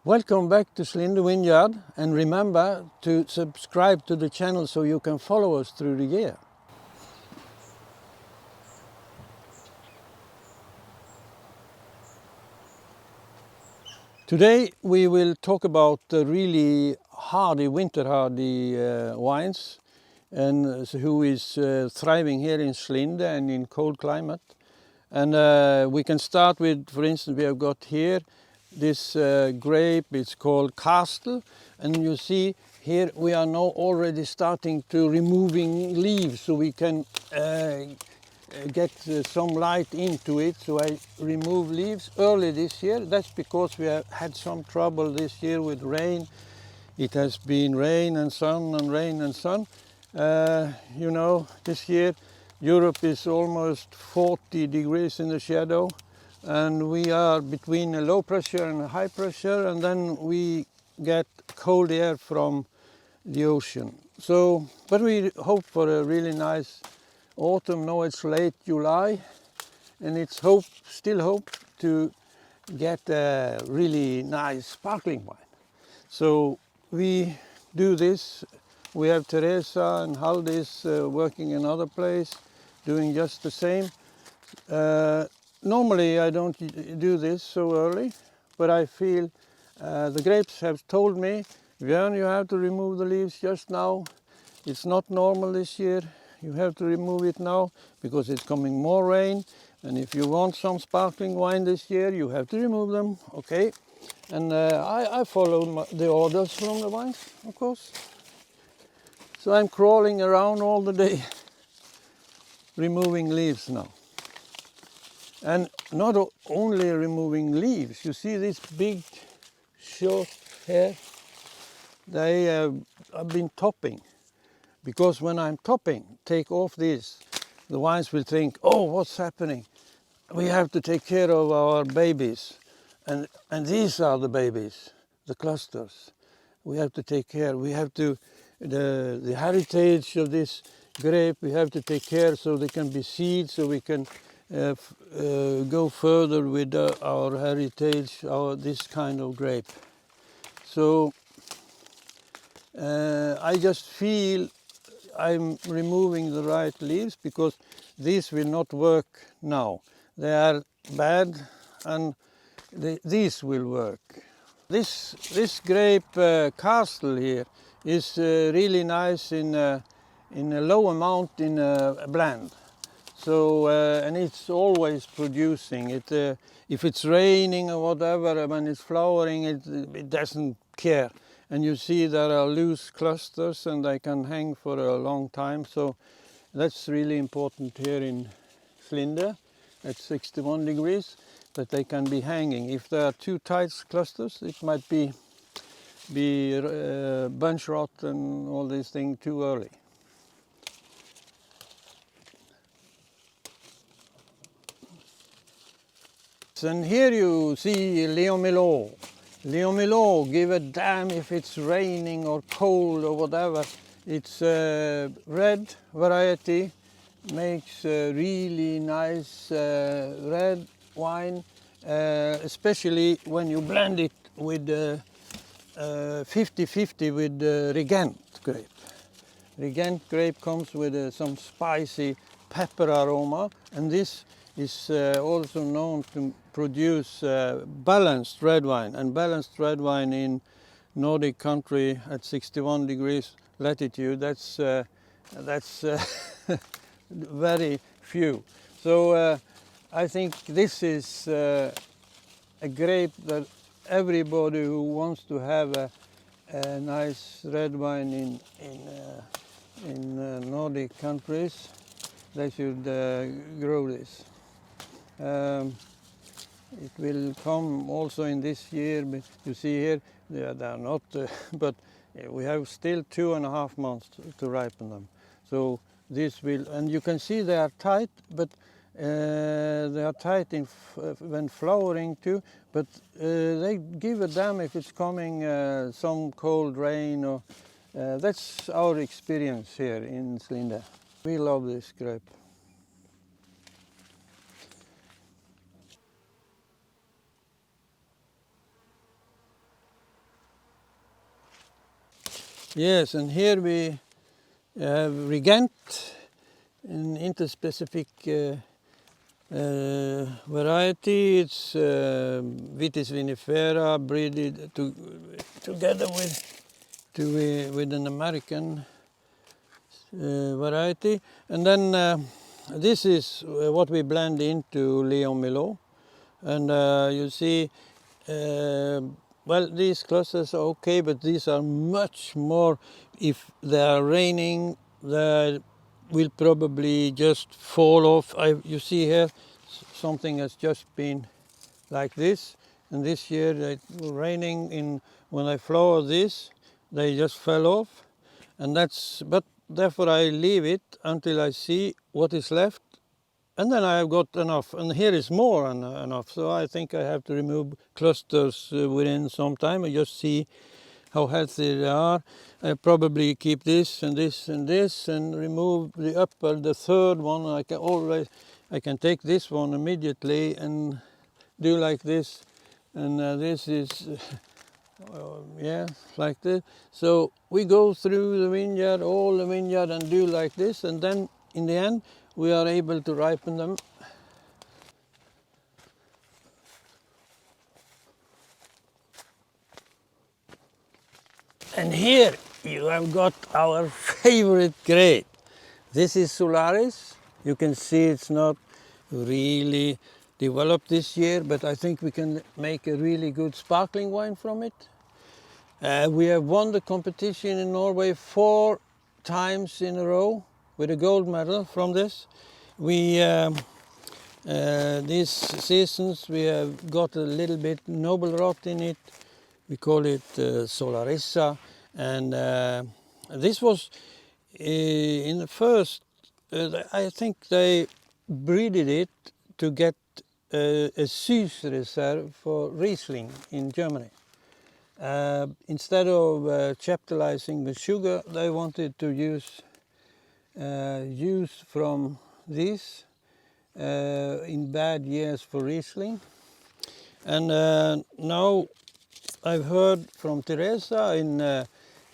Welcome back to Slinde Vineyard, and remember to subscribe to the channel so you can follow us through the year. Today we will talk about the really hardy, winter hardy wines, and who is thriving here in Slinde and in cold climate. And we can start with, for instance, we have got here this grape. It's called Castel, and you see here we are now already starting to removing leaves so we can get some light into it. So I remove leaves early this year. That's because we have had some trouble this year with rain. It has been rain and sun and rain and sun. You know, this year Europe is almost 40 degrees in the shadow, and we are between a low pressure and a high pressure, and then we get cold air from the ocean. So, but we hope for a really nice autumn. Now it's late July, and it's still hope to get a really nice sparkling wine. So we do this. We have Teresa and Haldis working in another place, doing just the same. Normally I don't do this so early, but I feel the grapes have told me, Bjørn, you have to remove the leaves just now. It's not normal this year. You have to remove it now because it's coming more rain. And if you want some sparkling wine this year, you have to remove them, okay? And I follow the orders from the wines, of course. So I'm crawling around all the day, removing leaves now. And not only removing leaves, you see this big short hair, they have been topping. Because when I'm topping, take off this, the wines will think, oh, what's happening? We have to take care of our babies. And these are the babies, the clusters. We have to take care, we have to, the heritage of this grape, we have to take care so they can be seeds, so we can go further with our heritage, this kind of grape. So I just feel I'm removing the right leaves because these will not work now. They are bad, and these will work. This grape Castel here is really nice in a low amount in a blend. So and it's always producing it. If it's raining or whatever, when it's flowering, it doesn't care. And you see there are loose clusters, and they can hang for a long time. So that's really important here in Slinde at 61 degrees, that they can be hanging. If there are too tight clusters, it might be bunch rot and all these things too early. And here you see Leon Milot. Leon Milot, give a damn if it's raining or cold or whatever. It's a red variety, makes a really nice red wine, especially when you blend it with 50-50 with Regent grape. Regent grape comes with some spicy pepper aroma, and this is also known to produce balanced red wine. And balanced red wine in Nordic country at 61 degrees latitude, that's very few. So I think this is a grape that everybody who wants to have a nice red wine in Nordic countries, they should grow this. It will come also in this year. You see here, they are not, but we have still 2.5 months to ripen them. So this will, and you can see they are tight, but they are tight when flowering too. But they give a damn if it's coming some cold rain or. That's our experience here in Slinde. We love this grape. Yes, and here we have Regent, an interspecific variety. It's Vitis vinifera breeded together with an American variety. And then this is what we blend into Leon Milot. And you see, well, these clusters are okay, but these are much more. If they are raining, they will probably just fall off. You see here, something has just been like this. And this year, it was raining. When I flower this, they just fell off. And but therefore I leave it until I see what is left. And then I have got enough, and here is more than enough. So I think I have to remove clusters within some time and just see how healthy they are. I probably keep this and this and this and remove the third one. I can take this one immediately and do like this. And this is, yeah, like this. So we go through the vineyard, all the vineyard, and do like this. And then in the end, we are able to ripen them. And here you have got our favorite grape. This is Solaris. You can see it's not really developed this year, but I think we can make a really good sparkling wine from it. We have won the competition in Norway 4 times in a row with a gold medal from this. These seasons we have got a little bit noble rot in it. We call it Solarissa, and this was in the first. I think they breeded it to get a Süßreserve for Riesling in Germany. Instead of chaptalizing with sugar, they wanted to use from these in bad years for Riesling. And now I've heard from Teresa in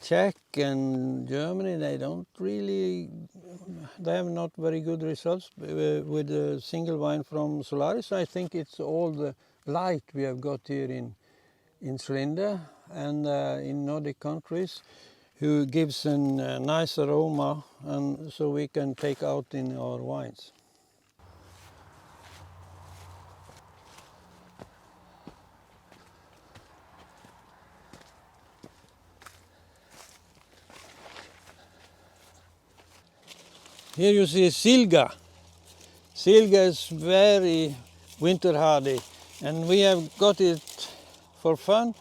Czech and Germany, they have not very good results with a single wine from Solaris. I think it's all the light we have got here in Slinde and in Nordic countries, who gives a nice aroma, and so we can take out in our wines. Here you see Zilga. Zilga is very winter hardy, and we have got it for fun.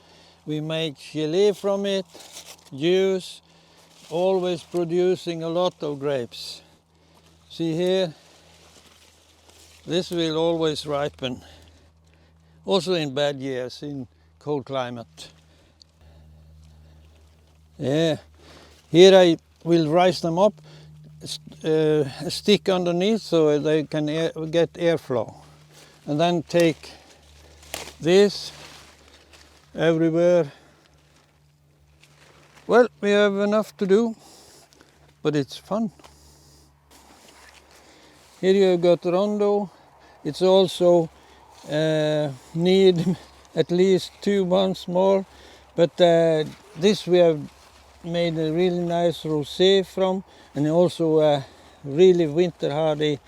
We make gelé from it, juice, always producing a lot of grapes. See here, this will always ripen, also in bad years, in cold climate. Yeah, here I will rise them up, a stick underneath so they can get airflow, and then take this everywhere. Well, we have enough to do, but it's fun. Here you have got Rondo. It's also need at least 2 months more, but this we have made a really nice rosé from, and also a really winter hardy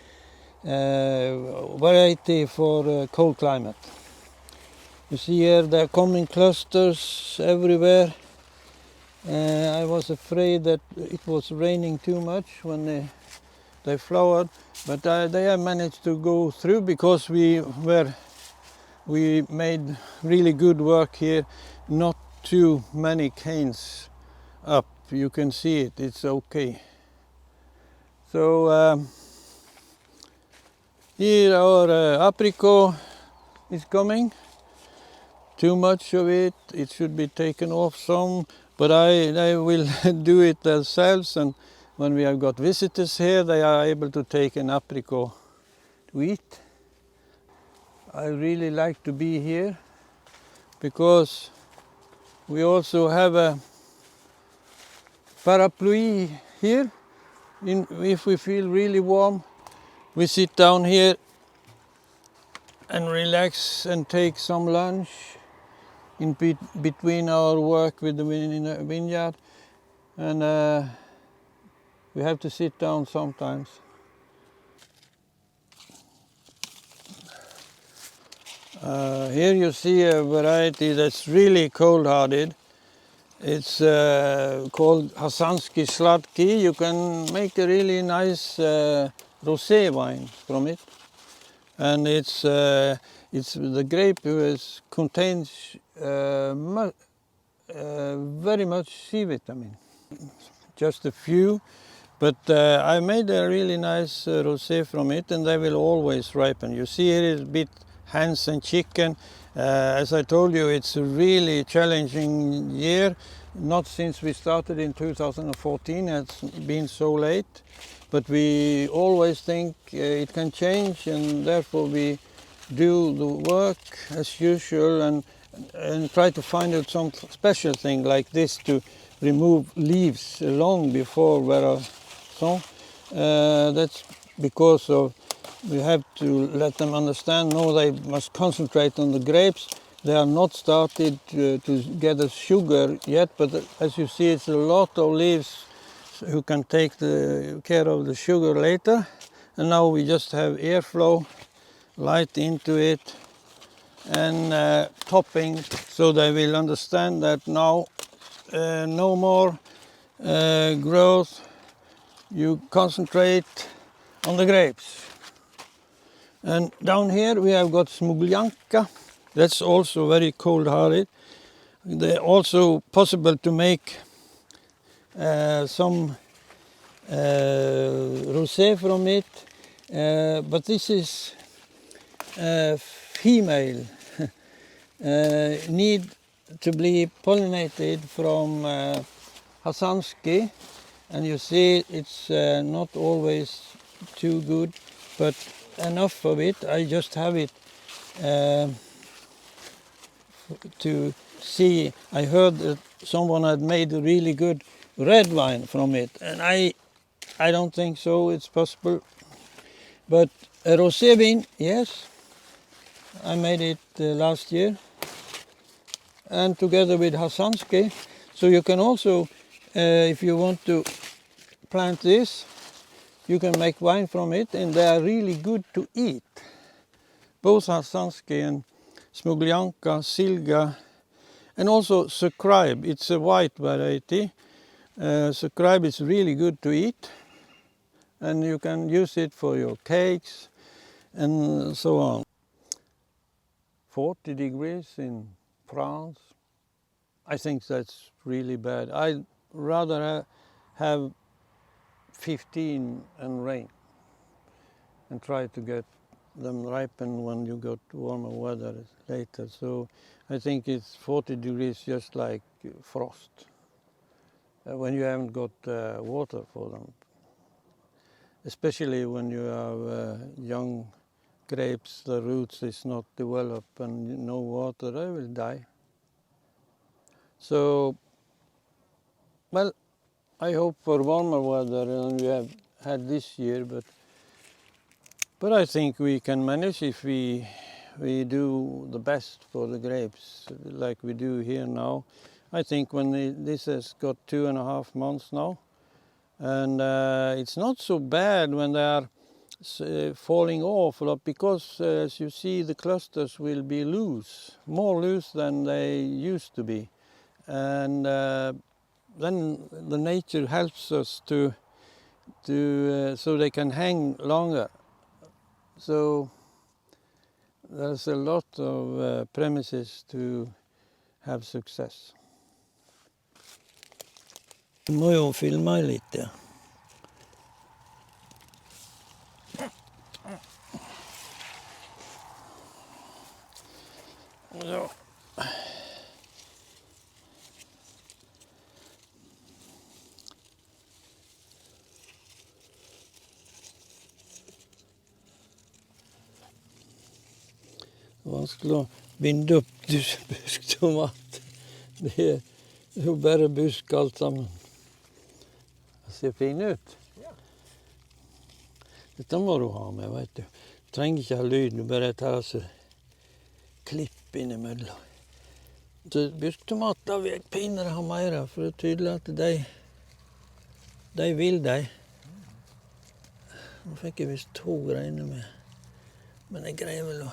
variety for cold climate. You see here there are coming clusters everywhere. I was afraid that it was raining too much when they flowered, but they have managed to go through because we made really good work here. Not too many canes up. You can see it. It's okay. So here our apricot is coming. Too much of it. It should be taken off some, but I will do it themselves, and when we have got visitors here, they are able to take an apricot to eat. I really like to be here because we also have parapluie here. If we feel really warm, we sit down here and relax and take some lunch in between our work with the vineyard. And we have to sit down sometimes. Here you see a variety that's really cold-hearted. It's called Hasansky Sladky. You can make a really nice rosé wine from it. And the grape contains very much C vitamin. Just a few, but I made a really nice rosé from it, and they will always ripen. You see here is a bit hens and chicken. As I told you, it's a really challenging year. Not since we started in 2014, it's been so late. But we always think it can change, and therefore we do the work as usual and try to find out some special thing like this to remove leaves long before veraison. That's because of we have to let them understand, no, they must concentrate on the grapes. They are not started to gather sugar yet, but as you see, it's a lot of leaves who can take care of the sugar later. And now we just have airflow, light into it, and topping, so they will understand that now no more growth. You concentrate on the grapes. And down here we have got Smuglyanka. That's also very cold-hearted. They're also possible to make some rosé from it, but this is female. Need to be pollinated from Hasansky, and you see it's not always too good, but enough of it. I just have it to see. I heard that someone had made a really good red wine from it, and I don't think so. It's possible, but a rosé wine, yes. I made it last year, and together with Hasansky. So you can also, if you want to plant this, you can make wine from it, and they are really good to eat. Both Hasansky and Smuglyanka, Zilga, and also Scribe. It's a white variety. Scribe is really good to eat, and you can use it for your cakes and so on. 40 degrees in France, I think that's really bad. I'd rather have 15 and rain and try to get them ripen when you got warmer weather later. So I think it's 40 degrees just like frost when you haven't got water for them. Especially when you have young grapes, the roots is not developed and no water, they will die. So, well, I hope for warmer weather than we have had this year, but I think we can manage if we do the best for the grapes, like we do here now. I think when this has got 2.5 months now, and it's not so bad when they are falling off a lot, because as you see, the clusters will be loose, more loose than they used to be, and then the nature helps us to so they can hang longer. So there's a lot of premises to have success. Du må jo filma lite. Så. Vanskelig å binde opp busktomat. Det er jo bare busk alt sammen. Det ser fin ut. Ja. Dette må du ha med, vet du. Du trenger ikke ha lyd, du bare tar så klipp innimellom. Så bjørktomater vil jeg pinere ha mer av, for det er tydelig at de vil de. Nå fikk jeg visst 2 greiner med, men jeg greier vel å